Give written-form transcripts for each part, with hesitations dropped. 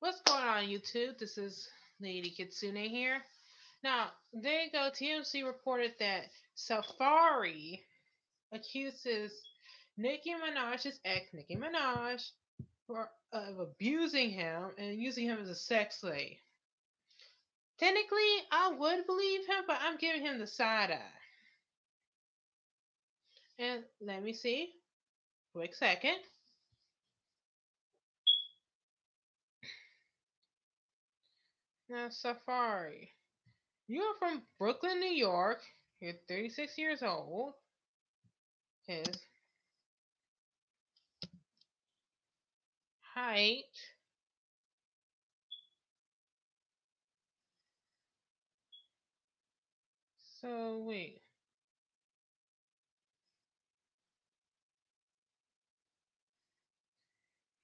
What's going on, YouTube? This is Lady Kitsune here. Now, there you go. TMC reported that Safaree accuses Nicki Minaj's ex, Nicki Minaj, of abusing him and using him as a sex slave. Technically, I would believe him, but I'm giving him the side eye. And let me see. Quick second. Now, Safaree, you're from Brooklyn, New York. You're 36 years old. His height. So wait.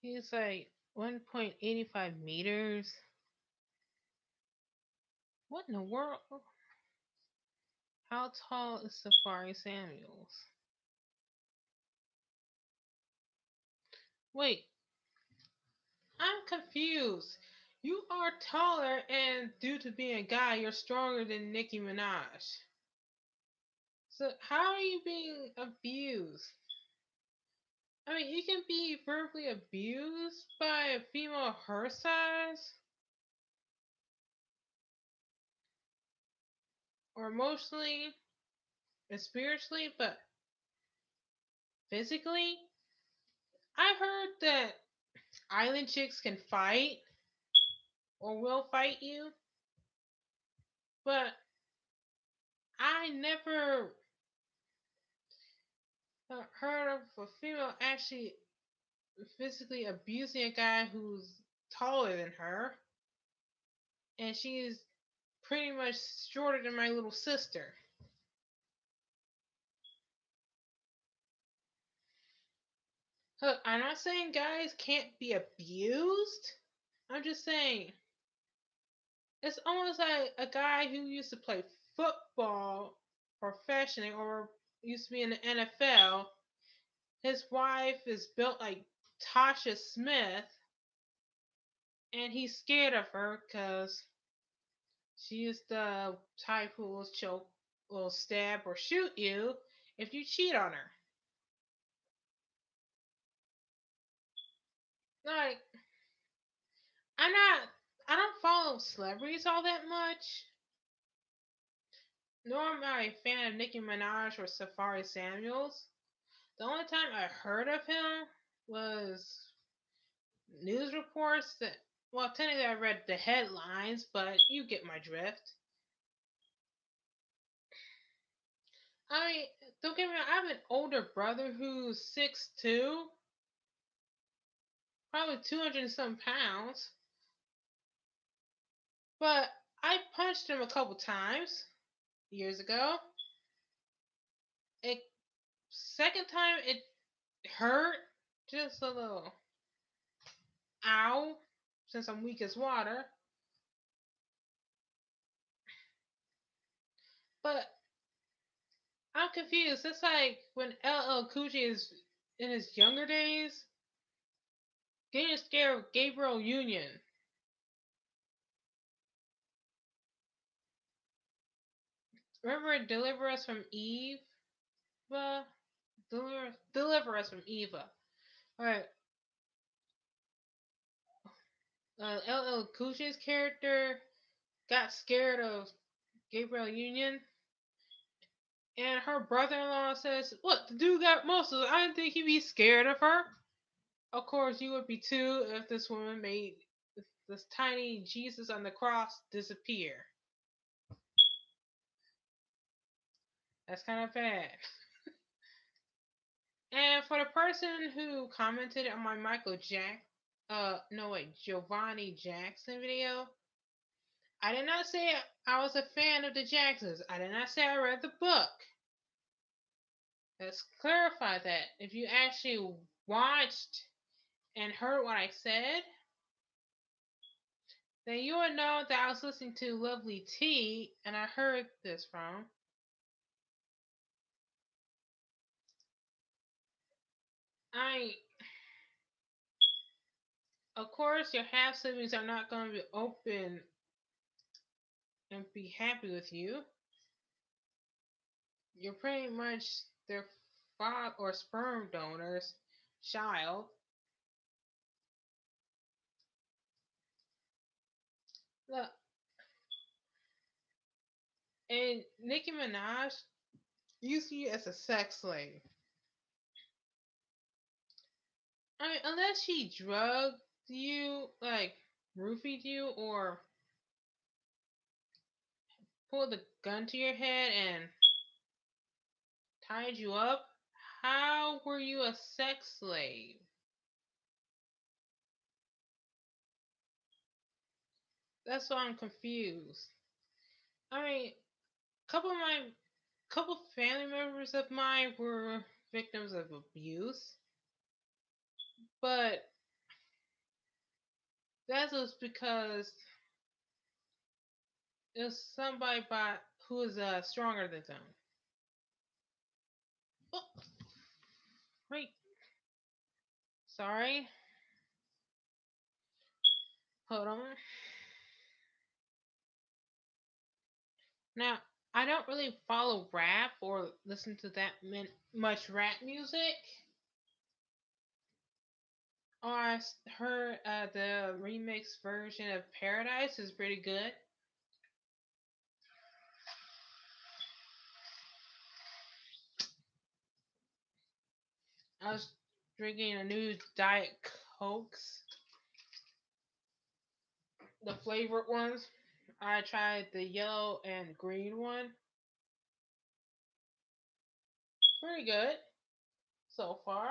He's like 1.85 meters. What in the world? How tall is Safari Samuels? Wait, I'm confused. You are taller, and due to being a guy, you're stronger than Nicki Minaj. So how are you being abused? I mean, you can be verbally abused by a female her size, or emotionally and spiritually, but physically, I've heard that island chicks can fight or will fight you, but I never heard of a female actually physically abusing a guy who's taller than her, and she's pretty much shorter than my little sister. Look, I'm not saying guys can't be abused. I'm just saying it's almost like a guy who used to play football professionally or used to be in the NFL. His wife is built like Tasha Smith, and he's scared of her because she is the type who will choke, will stab, or shoot you if you cheat on her. Like, I'm not, I don't follow celebrities all that much, nor am I a fan of Nicki Minaj or Safari Samuels. The only time I heard of him was news reports that, well, technically I read the headlines, but you get my drift. I mean, don't get me wrong, I have an older brother who's 6'2", probably 200 and some pounds, but I punched him a couple times years ago. It second time it hurt just a little. Ow, since I'm weak as water. But I'm confused. It's like when LL Cool J is in his younger days getting scared of Gabriel Union. Remember Deliver Us from Eve? Deliver Us from Eva. Alright. LL Cool J's character got scared of Gabriel Union. And her brother-in-law says, "What? The dude got muscles. I didn't think he'd be scared of her." Of course, you would be too if this woman made this tiny Jesus on the cross disappear. That's kind of bad. And for the person who commented on my no wait, Giovanni Jackson video, I did not say I was a fan of the Jacksons. I did not say I read the book. Let's clarify that. If you actually watched and heard what I said, then you would know that I was listening to Lovely T and I heard this from. I Of course, your half siblings are not going to be open and be happy with you. You're pretty much their father or sperm donor's child. Look, and Nicki Minaj used you as a sex slave. I mean, unless she drugged you, like roofied you, or pulled a gun to your head and tied you up, how were you a sex slave? That's why I'm confused. I mean, couple family members of mine were victims of abuse, but that was because it was somebody who was stronger than them. Oh, wait, sorry. Hold on. Now, I don't really follow rap or listen to that much rap music. Oh, heard the remix version of Paradise is pretty good. I was drinking a new Diet Cokes, the flavored ones. I tried the yellow and green one. Pretty good so far.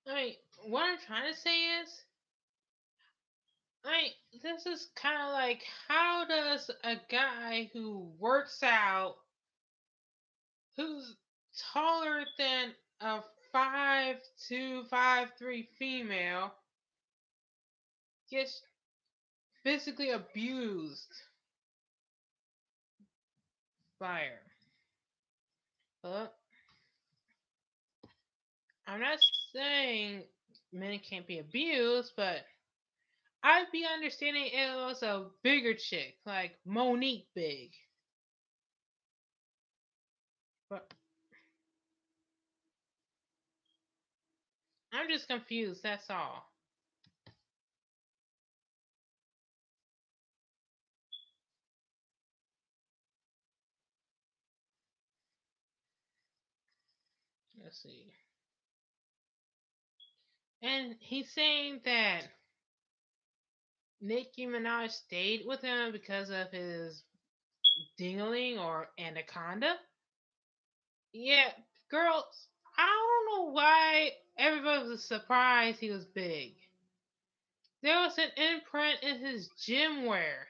I mean, what I'm trying to say is, this is kind of like how does a guy who works out, who's taller than a 5'2", 5'3" female, gets physically abused by her? But I'm not saying men can't be abused, but I'd be understanding it was a bigger chick, like Monique Big. But I'm just confused, that's all. Let's see. And he's saying that Nicki Minaj stayed with him because of his dingling or anaconda. Yeah, girls, I don't know why everybody was surprised he was big. There was an imprint in his gym wear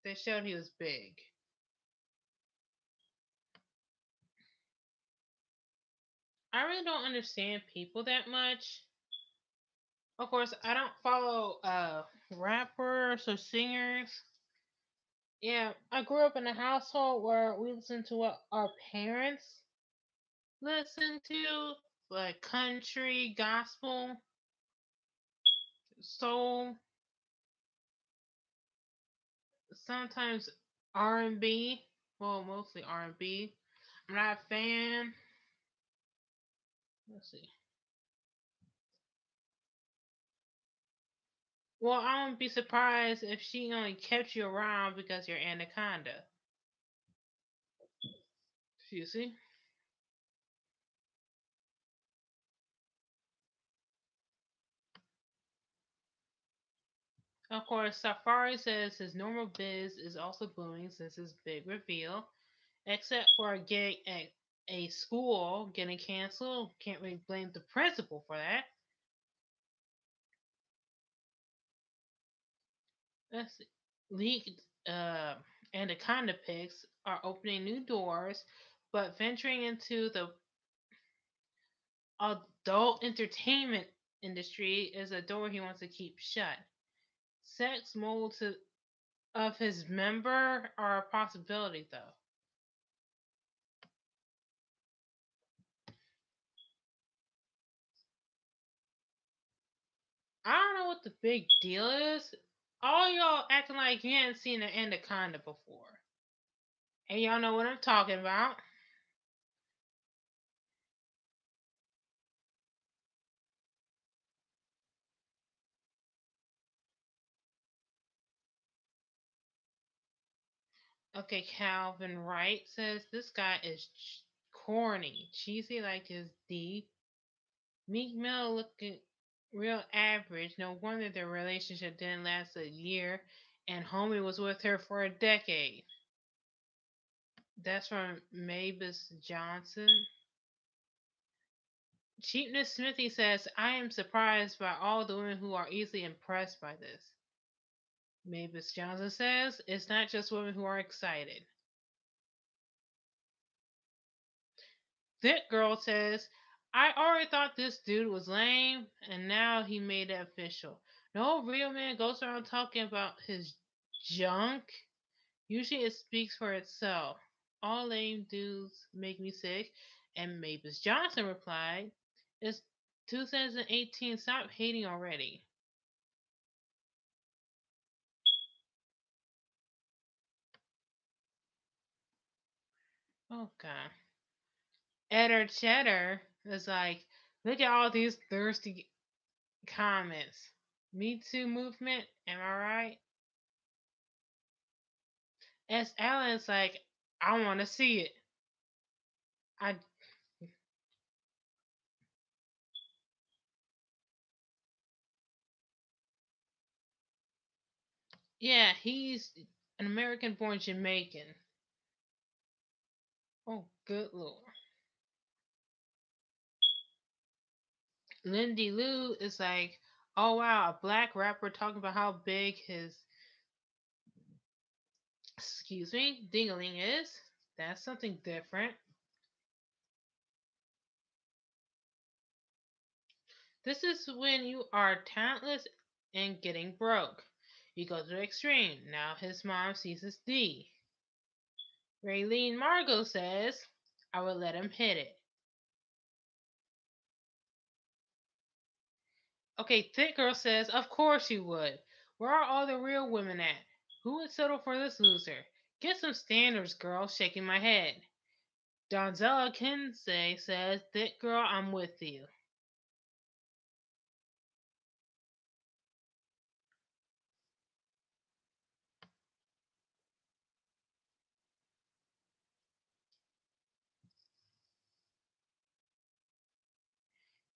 that showed he was big. I really don't understand people that much. Of course, I don't follow rappers or singers. Yeah, I grew up in a household where we listened to what our parents listened to, like country, gospel, soul, sometimes R&B. Well, mostly R&B. I'm not a fan. Let's see. Well, I wouldn't be surprised if she only kept you around because you're Anaconda. You see? Of course, Safaree says his normal biz is also booming since his big reveal, except for a school getting canceled. Can't really blame the principal for that. Let's see. Leaked Anaconda pics are opening new doors, but venturing into the adult entertainment industry is a door he wants to keep shut. Sex molds of his member are a possibility, though. I don't know what the big deal is. All y'all acting like you hadn't seen an anaconda before. And y'all know what I'm talking about. Okay, Calvin Wright says this guy is corny, cheesy like his D. Meek Mill looking real average. No wonder their relationship didn't last a year, and Homie was with her for a decade. That's from Mavis Johnson. Cheapness Smithy says, I am surprised by all the women who are easily impressed by this. Mavis Johnson says, it's not just women who are excited. Thick Girl says, I already thought this dude was lame, and now he made it official. No real man goes around talking about his junk. Usually it speaks for itself. All lame dudes make me sick. And Mavis Johnson replied, it's 2018. Stop hating already. Oh, God. Edder Cheddar is like, look at all these thirsty comments. Me Too movement, am I right? S. Allen's like, I want to see it. I Yeah, he's an American-born Jamaican. Oh, good lord. Lindy Lou is like, oh wow, a black rapper talking about how big his, excuse me, dingling is. That's something different. This is when you are talentless and getting broke. You go to the extreme. Now his mom sees his D. Raylene Margot says, I would let him hit it. Okay, Thick Girl says, of course you would. Where are all the real women at? Who would settle for this loser? Get some standards, girl, shaking my head. Donzella Kinsey says, Thick Girl, I'm with you.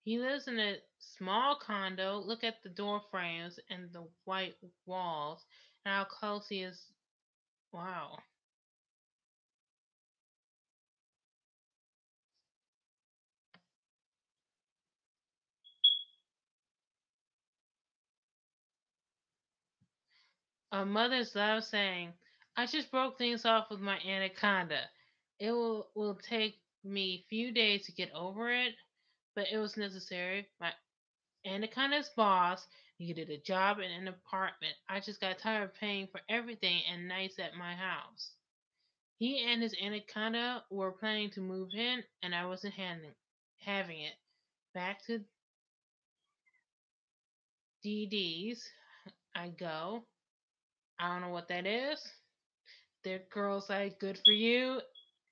He lives in a small condo. Look at the door frames and the white walls and how close he is. Wow. A mother's love saying, I just broke things off with my anaconda. It will take me a few days to get over it, but it was necessary. My anaconda's boss needed a job and an apartment. I just got tired of paying for everything and nights at my house. He and his anaconda were planning to move in, and I wasn't having it. Back to DD's, I go. I don't know what that is. The girl's like, good for you.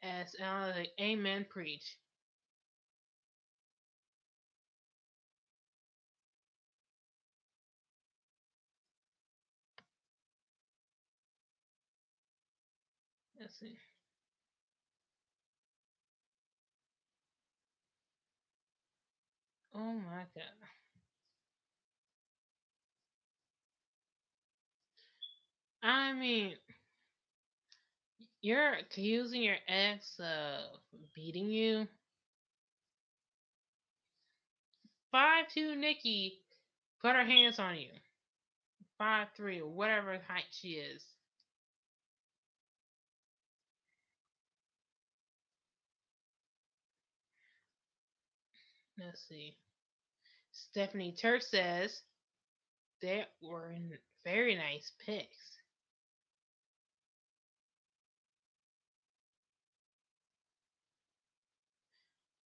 As Alan like, amen, preach. Let's see. Oh my god. I mean, you're accusing your ex of beating you. 5'2" Nikki put her hands on you. 5'3" or whatever height she is. Let's see. Stephanie Turk says they were very nice pics.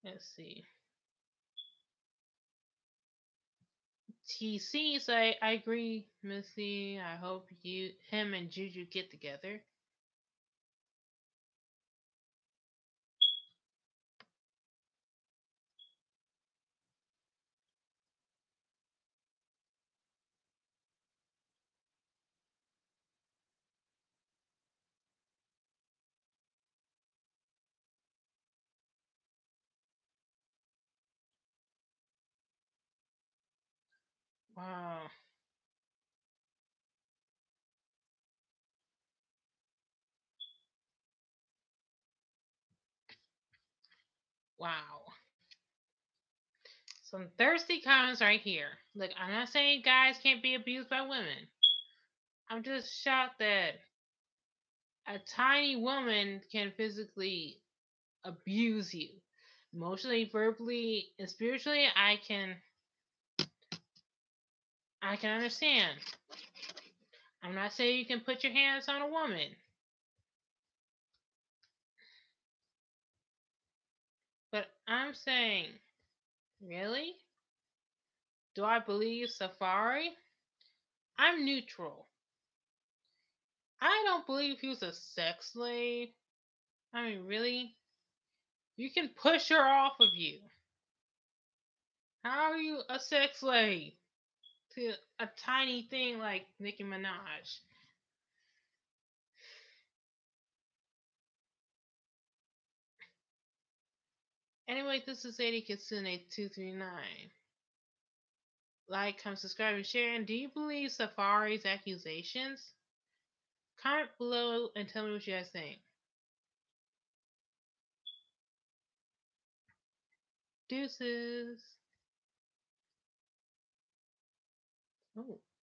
Let's see. he sees. I agree, Missy. I hope him and Juju get together. Wow. Wow. Some thirsty comments right here. Look, I'm not saying guys can't be abused by women. I'm just shocked that a tiny woman can physically abuse you. Emotionally, verbally, and spiritually, I can understand. I'm not saying you can put your hands on a woman. But I'm saying, really? Do I believe Safaree? I'm neutral. I don't believe he was a sex slave. I mean, really? You can push her off of you. How are you a sex slave to a tiny thing like Nicki Minaj? Anyway, this is Sadie Kitsune 239. Like, comment, subscribe, and share. And do you believe Safaree's accusations? Comment below and tell me what you guys think. Deuces. Oh.